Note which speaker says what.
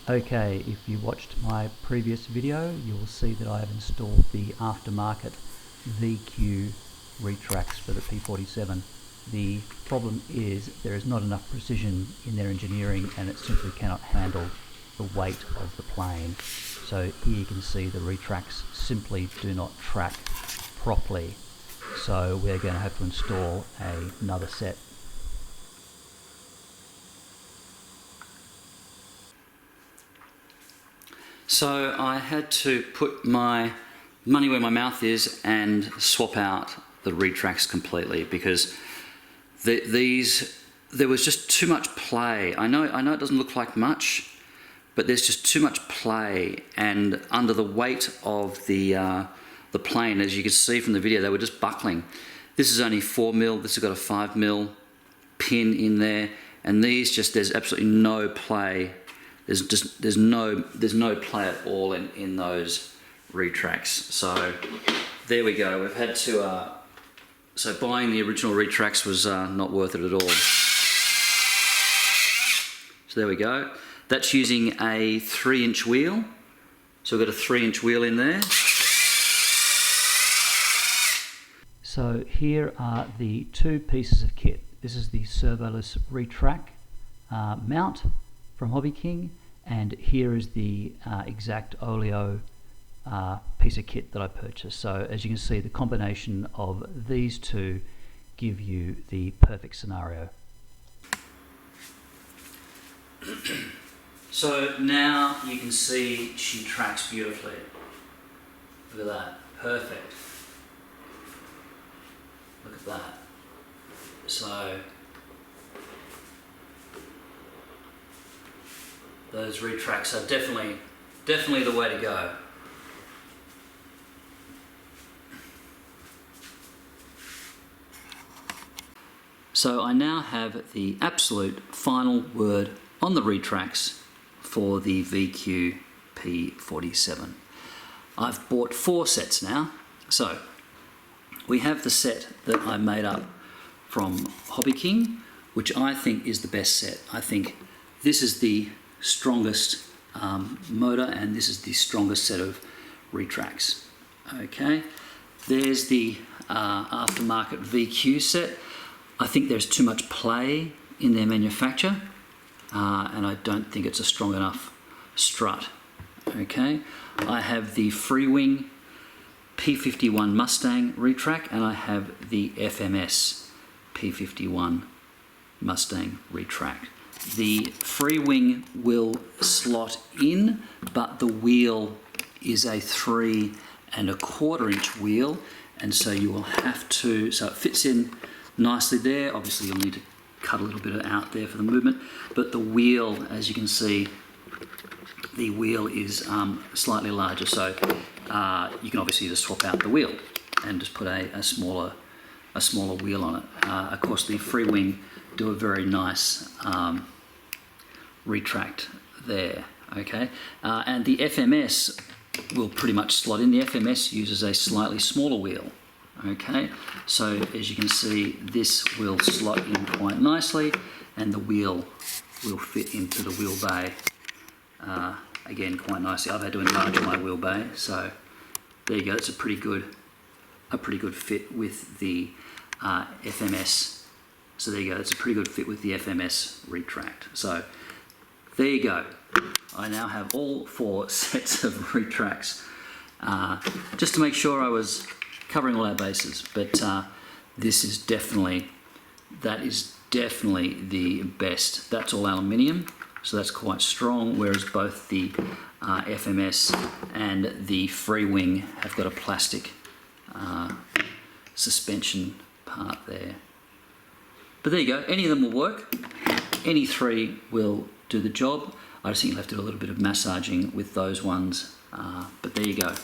Speaker 1: Okay, if you watched my previous video, you will see that I have installed the aftermarket VQ Retracts for the P-47. The problem is there is not enough precision in their engineering and it simply cannot handle the weight of the plane. So here you can see the Retracts simply do not track properly. So we're going to have to install another set.
Speaker 2: So I had to put my money where my mouth is and swap out the Retracts completely because there was just too much play. I know it doesn't look like much, but there's just too much play, and under the weight of the plane, as you can see from the video, they were just buckling. This is only 4mm, this has got a 5mm pin in there, and these there's absolutely no play. There's no play at all in those Retracts. So there we go. We've had to. So buying the original Retracts was not worth it at all. So there we go. That's using a 3-inch wheel. So we've got a 3-inch wheel in there.
Speaker 1: So here are the two pieces of kit. This is the servoless Retract mount from Hobby King, and here is the exact oleo piece of kit that I purchased. So as you can see, the combination of these two give you the perfect scenario.
Speaker 2: So now you can see she tracks beautifully. Look at that, perfect. Look at that. So those Retracts are definitely the way to go. So I now have the absolute final word on the Retracts for the VQ P-47. I've bought 4 sets now. So we have the set that I made up from Hobby King, which I think is the best set. I think this is the strongest motor, and this is the strongest set of Retracts. Okay, there's the aftermarket VQ set. I think there's too much play in their manufacture, and I don't think it's a strong enough strut. Okay, I have the Freewing P-51 Mustang Retract, and I have the FMS P-51 Mustang Retract. The Freewing will slot in, but the wheel is a 3 1/4 inch wheel, and so you will have to, so it fits in nicely there. Obviously you'll need to cut a little bit out there for the movement, but the wheel, as you can see, the wheel is slightly larger, so you can obviously just swap out the wheel and just put a smaller wheel on it. Of course, the Freewing do a very nice Retract there. Okay, and the FMS will pretty much slot in. The FMS uses a slightly smaller wheel. Okay, so as you can see, this will slot in quite nicely, and the wheel will fit into the wheel bay again quite nicely. I've had to enlarge my wheel bay, so there you go. It's a pretty good fit with the FMS. So there you go. It's a pretty good fit with the FMS Retract. So there you go. I now have all 4 sets of Retracts, just to make sure I was covering all our bases. But that is definitely the best. That's all aluminium, so that's quite strong, whereas both the FMS and the Freewing have got a plastic suspension part there. But there you go, any of them will work. Any 3 will do the job. I just think you'll have to do a little bit of massaging with those ones, but there you go.